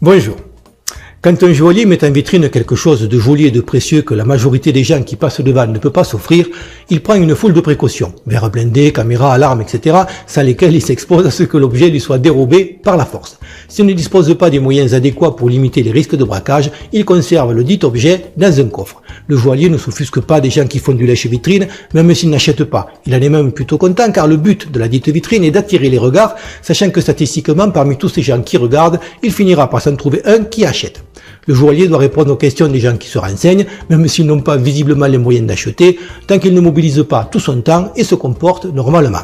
Bonjour. Quand un joaillier met en vitrine quelque chose de joli et de précieux que la majorité des gens qui passent devant ne peut pas s'offrir, il prend une foule de précautions, verres blindés, caméras, alarmes, etc., sans lesquelles il s'expose à ce que l'objet lui soit dérobé par la force. S'il ne dispose pas des moyens adéquats pour limiter les risques de braquage, il conserve le dit objet dans un coffre. Le joaillier ne s'offusque pas des gens qui font du lèche-vitrine, même s'ils n'achètent pas. Il en est même plutôt content car le but de la dite vitrine est d'attirer les regards, sachant que statistiquement, parmi tous ces gens qui regardent, il finira par s'en trouver un qui achète. Le joaillier doit répondre aux questions des gens qui se renseignent, même s'ils n'ont pas visiblement les moyens d'acheter, tant qu'il ne mobilise pas tout son temps et se comporte normalement.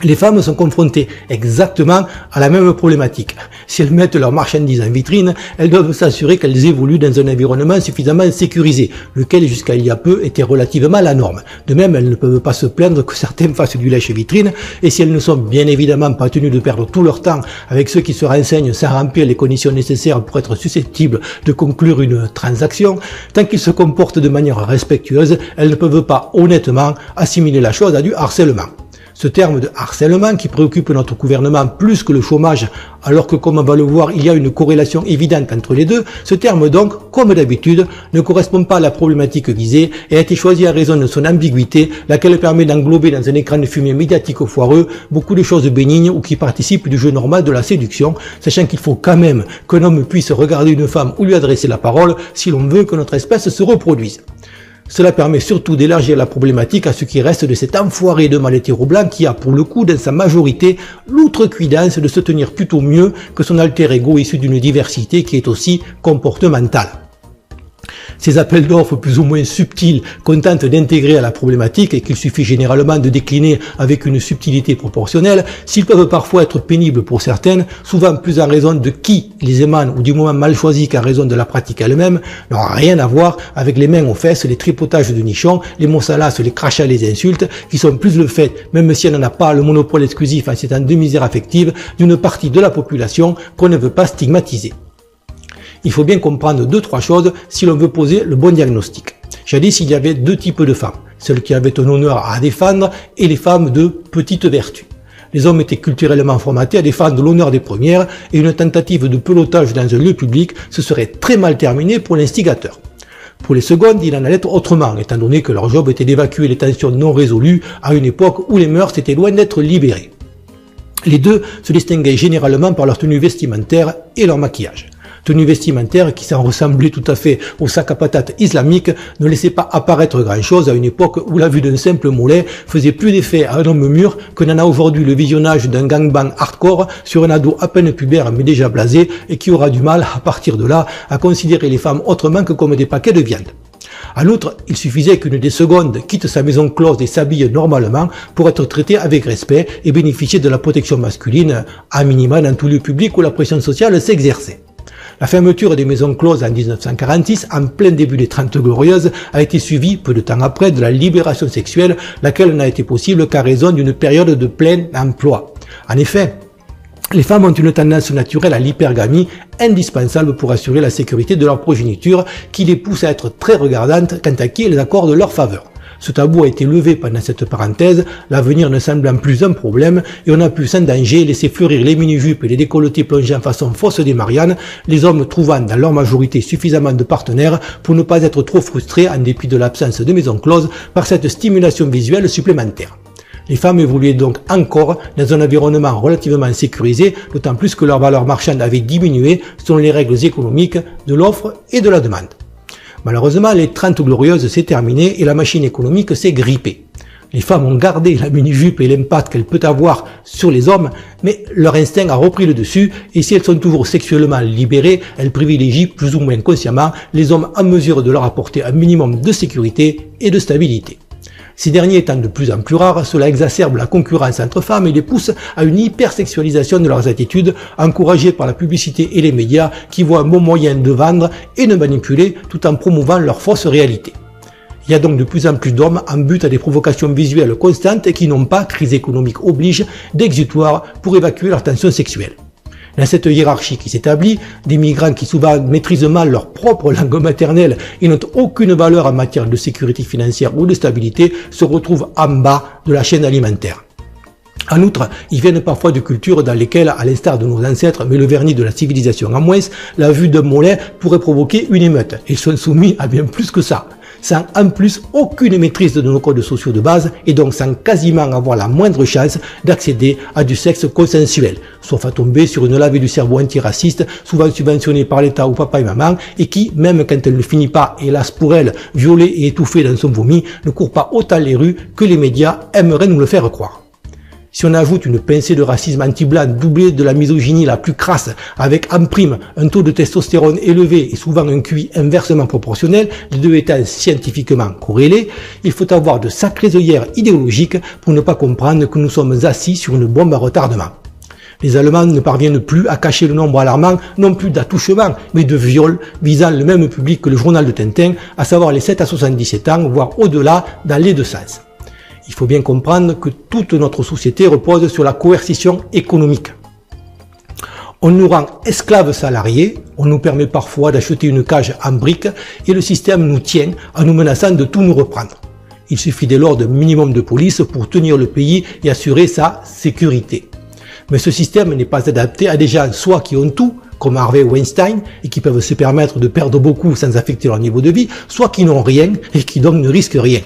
Les femmes sont confrontées exactement à la même problématique. Si elles mettent leurs marchandises en vitrine, elles doivent s'assurer qu'elles évoluent dans un environnement suffisamment sécurisé, lequel jusqu'à il y a peu était relativement la norme. De même, elles ne peuvent pas se plaindre que certains fassent du lèche-vitrine, et si elles ne sont bien évidemment pas tenues de perdre tout leur temps avec ceux qui se renseignent sans remplir les conditions nécessaires pour être susceptibles de conclure une transaction, tant qu'ils se comportent de manière respectueuse, elles ne peuvent pas honnêtement assimiler la chose à du harcèlement. Ce terme de harcèlement qui préoccupe notre gouvernement plus que le chômage, alors que comme on va le voir, il y a une corrélation évidente entre les deux, ce terme donc, comme d'habitude, ne correspond pas à la problématique visée et a été choisi à raison de son ambiguïté, laquelle permet d'englober dans un écran de fumée médiatique foireux beaucoup de choses bénignes ou qui participent du jeu normal de la séduction, sachant qu'il faut quand même qu'un homme puisse regarder une femme ou lui adresser la parole si l'on veut que notre espèce se reproduise. Cela permet surtout d'élargir la problématique à ce qui reste de cet enfoiré de mâle hétéro-blanc qui a pour le coup dans sa majorité l'outrecuidance de se tenir plutôt mieux que son alter ego issu d'une diversité qui est aussi comportementale. Ces appels d'offres plus ou moins subtils contentent d'intégrer à la problématique et qu'il suffit généralement de décliner avec une subtilité proportionnelle, s'ils peuvent parfois être pénibles pour certaines, souvent plus en raison de qui les émanent ou du moment mal choisi qu'en raison de la pratique elle-même, n'ont rien à voir avec les mains aux fesses, les tripotages de nichons, les mots salaces, les crachats, les insultes, qui sont plus le fait, même si elle n'en a pas le monopole exclusif en ces temps de misère affective, d'une partie de la population qu'on ne veut pas stigmatiser. Il faut bien comprendre 2-3 choses si l'on veut poser le bon diagnostic. Jadis, il y avait 2 types de femmes, celles qui avaient un honneur à défendre et les femmes de petite vertu. Les hommes étaient culturellement formatés à défendre l'honneur des premières et une tentative de pelotage dans un lieu public se serait très mal terminée pour l'instigateur. Pour les secondes, il en allait autrement, étant donné que leur job était d'évacuer les tensions non résolues à une époque où les mœurs étaient loin d'être libérées. Les deux se distinguaient généralement par leur tenue vestimentaire et leur maquillage. Tenue vestimentaire qui s'en ressemblait tout à fait au sac à patates islamique ne laissait pas apparaître grand-chose à une époque où la vue d'un simple mollet faisait plus d'effet à un homme mûr que n'en a aujourd'hui le visionnage d'un gangbang hardcore sur un ado à peine pubère mais déjà blasé et qui aura du mal, à partir de là, à considérer les femmes autrement que comme des paquets de viande. En outre, il suffisait qu'une des secondes quitte sa maison close et s'habille normalement pour être traitée avec respect et bénéficier de la protection masculine, à minima dans tout lieu public où la pression sociale s'exerçait. La fermeture des maisons closes en 1946, en plein début des 30 Glorieuses, a été suivie, peu de temps après, de la libération sexuelle, laquelle n'a été possible qu'à raison d'une période de plein emploi. En effet, les femmes ont une tendance naturelle à l'hypergamie, indispensable pour assurer la sécurité de leur progéniture, qui les pousse à être très regardantes quant à qui elles accordent leur faveur. Ce tabou a été levé pendant cette parenthèse, l'avenir ne semblant plus un problème, et on a pu sans danger laisser fleurir les mini-jupes et les décolletés plongés en façon fosse des Mariannes, les hommes trouvant dans leur majorité suffisamment de partenaires pour ne pas être trop frustrés en dépit de l'absence de maison close par cette stimulation visuelle supplémentaire. Les femmes évoluaient donc encore dans un environnement relativement sécurisé, d'autant plus que leur valeur marchande avait diminué selon les règles économiques de l'offre et de la demande. Malheureusement, les 30 Glorieuses s'est terminé et la machine économique s'est grippée. Les femmes ont gardé la mini-jupe et l'impact qu'elle peut avoir sur les hommes, mais leur instinct a repris le dessus et si elles sont toujours sexuellement libérées, elles privilégient plus ou moins consciemment les hommes en mesure de leur apporter un minimum de sécurité et de stabilité. Ces derniers étant de plus en plus rares, cela exacerbe la concurrence entre femmes et les pousse à une hypersexualisation de leurs attitudes, encouragée par la publicité et les médias qui voient un bon moyen de vendre et de manipuler tout en promouvant leur fausse réalité. Il y a donc de plus en plus d'hommes en but à des provocations visuelles constantes et qui n'ont pas, crise économique oblige, d'exutoire pour évacuer leur tension sexuelle. Dans cette hiérarchie qui s'établit, des migrants qui souvent maîtrisent mal leur propre langue maternelle et n'ont aucune valeur en matière de sécurité financière ou de stabilité se retrouvent en bas de la chaîne alimentaire. En outre, ils viennent parfois de cultures dans lesquelles, à l'instar de nos ancêtres, mais le vernis de la civilisation en moins, la vue d'un mollet pourrait provoquer une émeute. Ils sont soumis à bien plus que ça. Sans en plus aucune maîtrise de nos codes sociaux de base et donc sans quasiment avoir la moindre chance d'accéder à du sexe consensuel, sauf à tomber sur une lavée du cerveau antiraciste, souvent subventionnée par l'État ou papa et maman, et qui, même quand elle ne finit pas, hélas pour elle, violée et étouffée dans son vomi, ne court pas autant les rues que les médias aimeraient nous le faire croire. Si on ajoute une pincée de racisme anti-blanc doublée de la misogynie la plus crasse, avec en prime un taux de testostérone élevé et souvent un QI inversement proportionnel, les deux étant scientifiquement corrélés, il faut avoir de sacrées œillères idéologiques pour ne pas comprendre que nous sommes assis sur une bombe à retardement. Les Allemands ne parviennent plus à cacher le nombre alarmant, non plus d'attouchements, mais de viols visant le même public que le journal de Tintin, à savoir les 7 à 77 ans, voire au-delà, dans les deux sens. Il faut bien comprendre que toute notre société repose sur la coercition économique. On nous rend esclaves salariés, on nous permet parfois d'acheter une cage en briques et le système nous tient en nous menaçant de tout nous reprendre. Il suffit dès lors d'un minimum de police pour tenir le pays et assurer sa sécurité. Mais ce système n'est pas adapté à des gens soit qui ont tout, comme Harvey Weinstein, et qui peuvent se permettre de perdre beaucoup sans affecter leur niveau de vie, soit qui n'ont rien et qui donc ne risquent rien.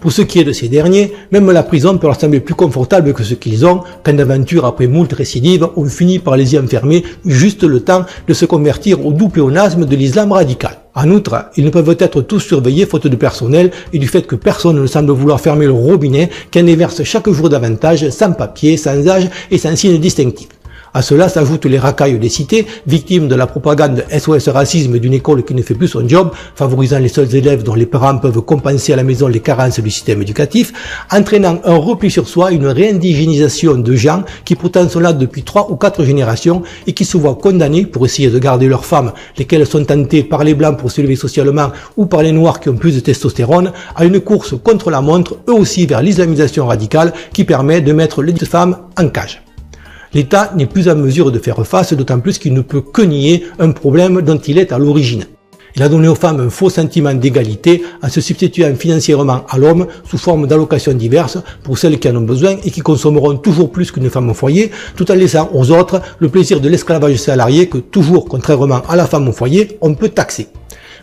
Pour ce qui est de ces derniers, même la prison peut leur sembler plus confortable que ce qu'ils ont, quand d'aventure après moult récidives, on finit par les y enfermer juste le temps de se convertir au doux pléonasme de l'islam radical. En outre, ils ne peuvent être tous surveillés faute de personnel et du fait que personne ne semble vouloir fermer le robinet qu'un déverse chaque jour davantage, sans papier, sans âge et sans signe distinctif. À cela s'ajoutent les racailles des cités, victimes de la propagande SOS racisme d'une école qui ne fait plus son job, favorisant les seuls élèves dont les parents peuvent compenser à la maison les carences du système éducatif, entraînant un repli sur soi, une réindigénisation de gens qui pourtant sont là depuis 3 ou 4 générations et qui se voient condamnés pour essayer de garder leurs femmes, lesquelles sont tentées par les blancs pour s'élever socialement ou par les noirs qui ont plus de testostérone, à une course contre la montre, eux aussi vers l'islamisation radicale qui permet de mettre les femmes en cage. L'État n'est plus en mesure de faire face, d'autant plus qu'il ne peut que nier un problème dont il est à l'origine. Il a donné aux femmes un faux sentiment d'égalité en se substituant financièrement à l'homme sous forme d'allocations diverses pour celles qui en ont besoin et qui consommeront toujours plus qu'une femme au foyer, tout en laissant aux autres le plaisir de l'esclavage salarié que toujours, contrairement à la femme au foyer, on peut taxer.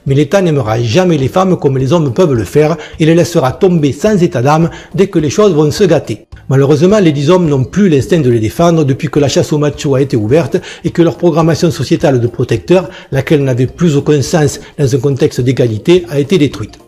Mais l'État n'aimera jamais les femmes comme les hommes peuvent le faire et les laissera tomber sans état d'âme dès que les choses vont se gâter. Malheureusement, les 10 hommes n'ont plus l'instinct de les défendre depuis que la chasse aux machos a été ouverte et que leur programmation sociétale de protecteurs, laquelle n'avait plus aucun sens dans un contexte d'égalité, a été détruite.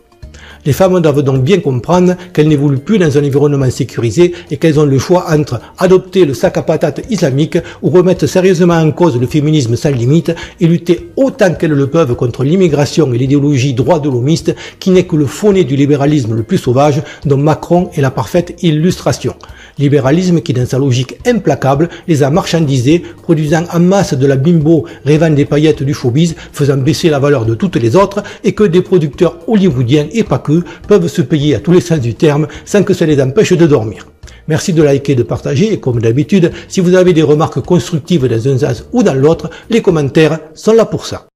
Les femmes doivent donc bien comprendre qu'elles n'évoluent plus dans un environnement sécurisé et qu'elles ont le choix entre adopter le sac à patates islamique ou remettre sérieusement en cause le féminisme sans limite et lutter autant qu'elles le peuvent contre l'immigration et l'idéologie droit de l'homiste qui n'est que le faux nez du libéralisme le plus sauvage dont Macron est la parfaite illustration. Libéralisme qui, dans sa logique implacable, les a marchandisés, produisant en masse de la bimbo, rêvant des paillettes du showbiz, faisant baisser la valeur de toutes les autres, et que des producteurs hollywoodiens et pas que peuvent se payer à tous les sens du terme sans que ça les empêche de dormir. Merci de liker, de partager, et comme d'habitude, si vous avez des remarques constructives dans un sens ou dans l'autre, les commentaires sont là pour ça.